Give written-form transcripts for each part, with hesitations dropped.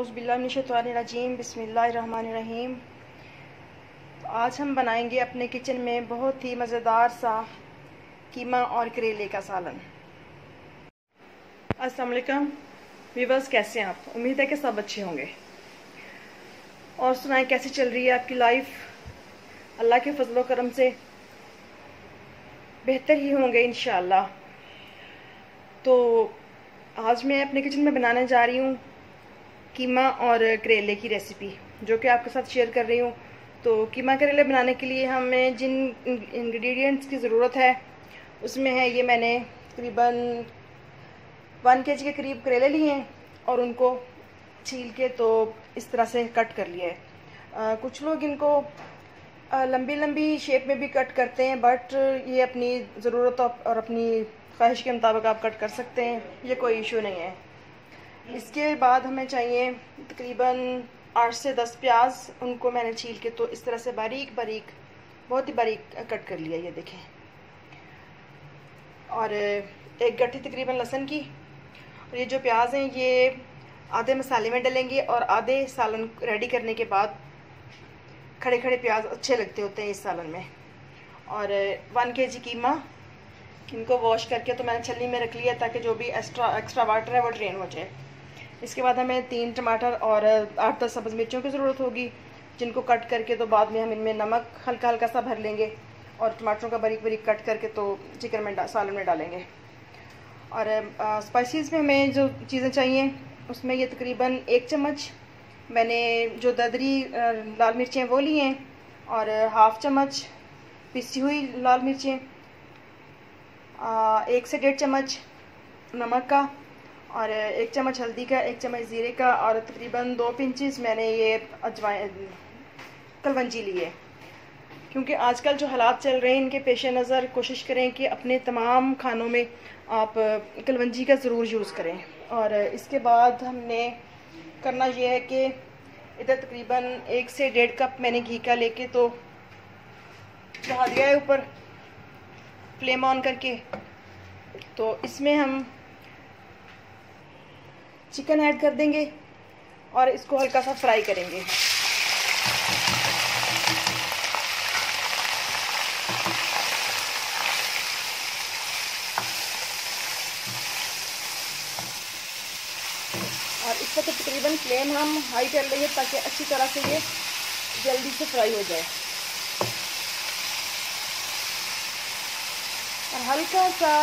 औज़ुबिल्लाहिमिनश्शैतानिर्रजीम बिस्मिल्लाहिर्रहमानिर्रहीम। आज हम बनाएंगे अपने किचन में बहुत ही मज़ेदार सा कीमा और करेले का सालन। अस्सलाम वालेकुम व्यूअर्स, कैसे हैं आप? उम्मीद है कि सब अच्छे होंगे। और सुनाएं, कैसी चल रही है आपकी लाइफ? अल्लाह के फजलो करम से बेहतर ही होंगे इंशाअल्लाह। तो आज मैं अपने किचन में बनाने जा रही हूँ कीमा और करेले की रेसिपी, जो कि आपके साथ शेयर कर रही हूँ। तो कीमा करेले बनाने के लिए हमें जिन इंग्रेडिएंट्स की ज़रूरत है उसमें है ये मैंने तकरीबन 1 kg के करीब करेले लिए हैं और उनको छील के तो इस तरह से कट कर लिया है। कुछ लोग इनको लंबी लंबी शेप में भी कट करते हैं, बट ये अपनी ज़रूरत और अपनी ख्वाहिश के मुताबिक आप कट कर सकते हैं, ये कोई इशू नहीं है। इसके बाद हमें चाहिए तकरीबन 8 से 10 प्याज। उनको मैंने छील के तो इस तरह से बारीक बारीक, बहुत ही बारीक कट कर लिया, ये देखें। और एक गट्ठी तकरीबन लहसुन की। और ये जो प्याज हैं ये आधे मसाले में डलेंगे और आधे सालन रेडी करने के बाद। खड़े खड़े प्याज अच्छे लगते होते हैं इस सालन में। और 1 kg कीमा, इनको वॉश करके तो मैंने छलनी में रख लिया ताकि जो भी एक्स्ट्रा वाटर है वो ड्रेन हो जाए। इसके बाद हमें 3 टमाटर और 8-10 सब्ज़ मिर्चों की ज़रूरत होगी, जिनको कट करके तो बाद में हम इनमें नमक हल्का हल्का सा भर लेंगे और टमाटरों का बारीक बारीक कट करके तो चिकन में सालन में डालेंगे। और स्पाइसेस में हमें जो चीज़ें चाहिए उसमें ये तकरीबन 1 चम्मच मैंने जो ददरी लाल मिर्चें वो ली हैं, और 1/2 चम्मच पिसी हुई लाल मिर्चें, 1 से 1.5 चम्मच नमक का, और 1 चम्मच हल्दी का, 1 चम्मच ज़ीरे का, और तकरीबन 2 पिंचेस मैंने ये कलवंजी ली है। क्योंकि आजकल जो हालात चल रहे हैं इनके पेश नज़र कोशिश करें कि अपने तमाम खानों में आप कलवंजी का ज़रूर यूज़ करें। और इसके बाद हमने करना ये है कि इधर तकरीबन 1 से 1.5 कप मैंने घी का लेके तो चढ़ा दिया है ऊपर फ्लेम ऑन करके। तो इसमें हम चिकन ऐड कर देंगे और इसको हल्का सा फ्राई करेंगे। और इस वक्त तकरीबन फ्लेम हम हाई कर लेंगे ताकि अच्छी तरह से ये जल्दी से फ्राई हो जाए। और हल्का सा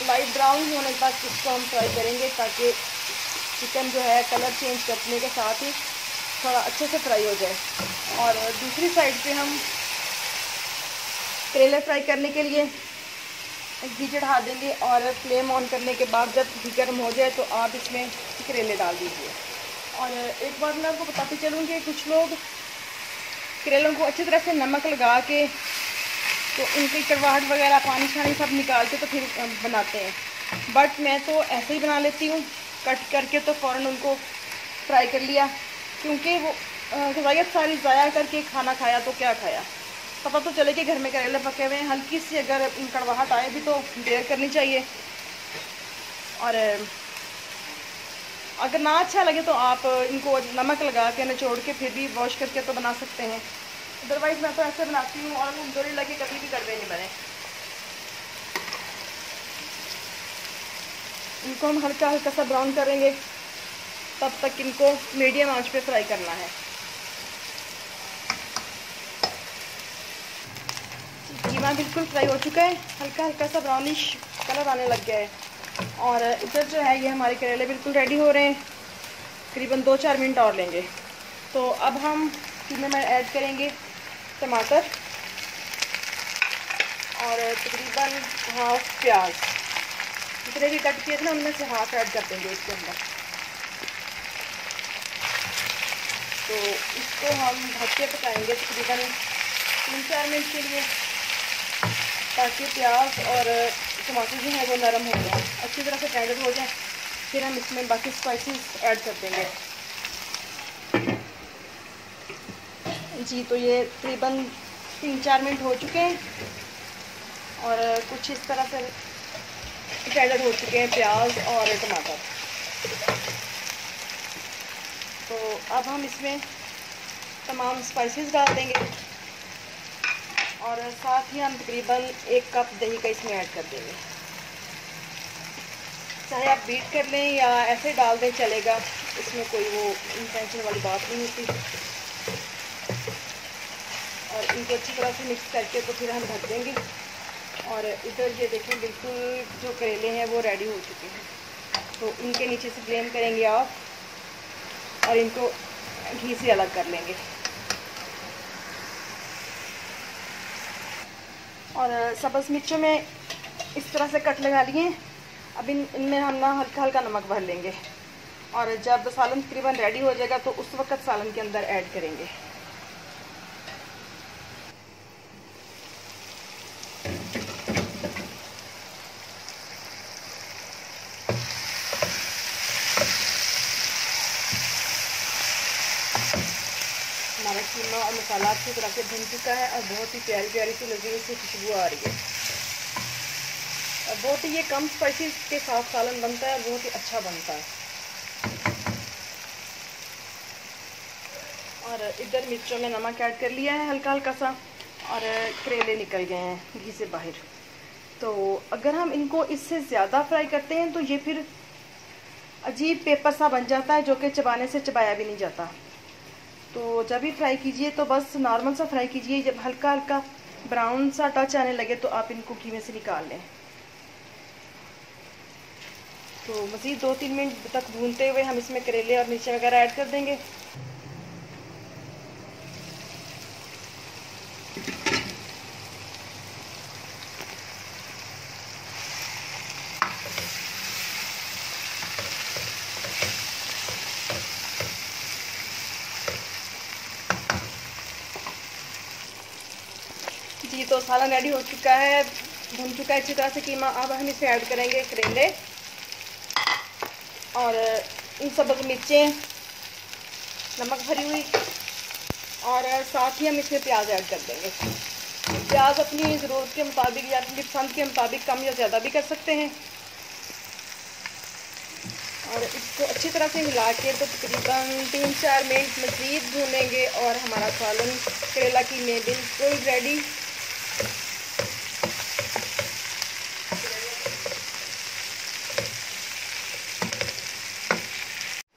लाइट ब्राउन होने तक इसको हम फ्राई करेंगे ताकि चिकन जो है कलर चेंज करने के साथ ही थोड़ा अच्छे से फ्राई हो जाए। और दूसरी साइड पे हम करेले फ्राई करने के लिए घी चढ़ा देंगे, और फ्लेम ऑन करने के बाद जब घी गर्म हो जाए तो आप इसमें करेले डाल दीजिए। और एक बात मैं आपको बताती चलूँ कि कुछ लोग करेलों को अच्छी तरह से नमक लगा के तो उनकी कड़वाहट वगैरह पानी शानी सब निकाल के तो फिर बनाते हैं, बट मैं तो ऐसे ही बना लेती हूँ, कट करके तो फ़ौरन उनको फ्राई कर लिया। क्योंकि वो ग़िज़ायत सारी ज़ाया करके खाना खाया तो क्या खाया, पता तो चले कि घर में करेले पके हुए हैं। हल्की सी अगर कड़वाहट आए भी तो देर करनी चाहिए। और अगर ना अच्छा लगे तो आप इनको नमक लगा के निचोड़ के फिर भी वॉश करके तो बना सकते हैं। अदरवाइज़ मैं तो ऐसे बनाती हूँ और अल्हम्दुलिल्लाह कि कभी भी कड़वे नहीं बने। इनको हम हल्का हल्का सा ब्राउन करेंगे, तब तक इनको मीडियम आंच पे फ्राई करना है। कीमा बिल्कुल फ्राई हो चुका है, हल्का हल्का सा ब्राउनिश कलर आने लग गया है। और इधर जो है ये हमारे करेले बिल्कुल रेडी हो रहे हैं, तकरीबन 2-4 मिनट और लेंगे। तो अब हम कीमे में ऐड करेंगे टमाटर और तकरीबन 1/2 प्याज, जितने भी कट किए थे ना उनमें से 1/2 ऐड कर देंगे इसके अंदर। तो इसको हम ढक के पकाएंगे तकरीबन 3-4 मिनट के लिए, ताकि प्याज और टमाटर जो है वो नरम हो जाए, अच्छी तरह से टेंडर हो जाए। फिर हम इसमें बाकी स्पाइसेस ऐड कर देंगे जी। तो ये तकरीबन 3-4 मिनट हो चुके हैं और कुछ इस तरह से टेंडर हो चुके हैं प्याज और टमाटर। तो अब हम इसमें तमाम स्पाइसेस डाल देंगे और साथ ही हम तकरीबन 1 कप दही का इसमें ऐड कर देंगे। चाहे आप बीट कर लें या ऐसे डाल दें चलेगा, इसमें कोई वो टेंशन वाली बात नहीं होती। और इनको अच्छी तरह से मिक्स करके तो फिर हम ढक देंगे। और इधर ये देखें बिल्कुल जो करेले हैं वो रेडी हो चुके हैं। तो इनके नीचे से फ्लेम करेंगे ऑफ और इनको घी से अलग कर लेंगे। और सब्ज़ मिर्चों में इस तरह से कट लगा लिए। अब इनमें हम ना हल्का हल्का नमक भर लेंगे और जब सालन तकरीबन रेडी हो जाएगा तो उस वक्त सालन के अंदर ऐड करेंगे। हमारा कीमा और मसाला अच्छी तरह से भुन चुका है और बहुत ही प्यारी प्यारी सी लजीज सी खुशबू आ रही है। और बहुत ही ये कम स्पाइसेस के साथ सालन बनता है और बहुत ही अच्छा बनता है। और इधर मिर्चों में नमक ऐड कर लिया है हल्का हल्का सा और करेले निकल गए हैं घी से बाहर। तो अगर हम इनको इससे ज़्यादा फ्राई करते हैं तो ये फिर अजीब पेपर सा बन जाता है जो कि चबाने से चबाया भी नहीं जाता। तो जब भी फ्राई कीजिए तो बस नॉर्मल सा फ्राई कीजिए। जब हल्का हल्का ब्राउन सा टच आने लगे तो आप इनको घी में से निकाल लें। तो मज़ीद 2-3 मिनट तक भूनते हुए हम इसमें करेले और मिर्ची वगैरह ऐड कर देंगे। जी तो सालन रेडी हो चुका है, भुन चुका है अच्छी तरह से कीमा। अब हम इसमें ऐड करेंगे करेले और इन सब्ज़ मिर्चें, नमक भरी हुई और साथ ही हम इसमें प्याज ऐड कर देंगे। प्याज अपनी ज़रूरत के मुताबिक या अपनी पसंद के मुताबिक कम या ज़्यादा भी कर सकते हैं। और इसको अच्छी तरह से हिला के तो तकरीबन 3-4 मिनट मज़ीद भूनेंगे और हमारा सालन करेला कीमे बिल्कुल रेडी।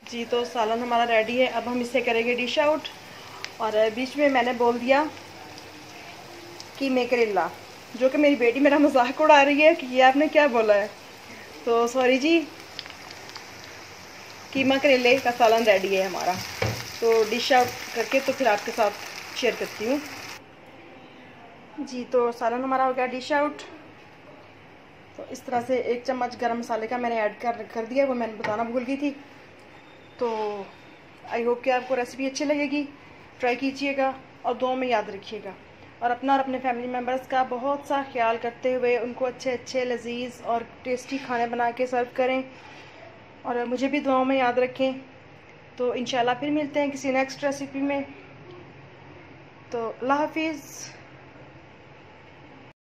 जी तो सालन हमारा रेडी है। अब हम इसे करेंगे डिश आउट। और बीच में मैंने बोल दिया कीमे करेला, जो कि मेरी बेटी मेरा मजाक उड़ा रही है कि ये आपने क्या बोला है। तो सॉरी जी, कीमा करेले का सालन रेडी है हमारा। तो डिश आउट करके तो फिर आपके साथ शेयर करती हूँ। जी तो सालन हमारा हो गया डिश आउट। तो इस तरह से 1 चम्मच गरम मसाले का मैंने ऐड कर दिया, वो मैंने बताना भूल गई थी। तो आई होप कि आपको रेसिपी अच्छी लगेगी, ट्राई कीजिएगा और दुआ में याद रखिएगा। और अपना और अपने फैमिली मेम्बर्स का बहुत सा ख्याल करते हुए उनको अच्छे अच्छे लजीज और टेस्टी खाने बना के सर्व करें और मुझे भी दुआओं में याद रखें। तो इंशाल्लाह फिर मिलते हैं किसी नेक्स्ट रेसिपी में। तो अल्लाह हाफिज़।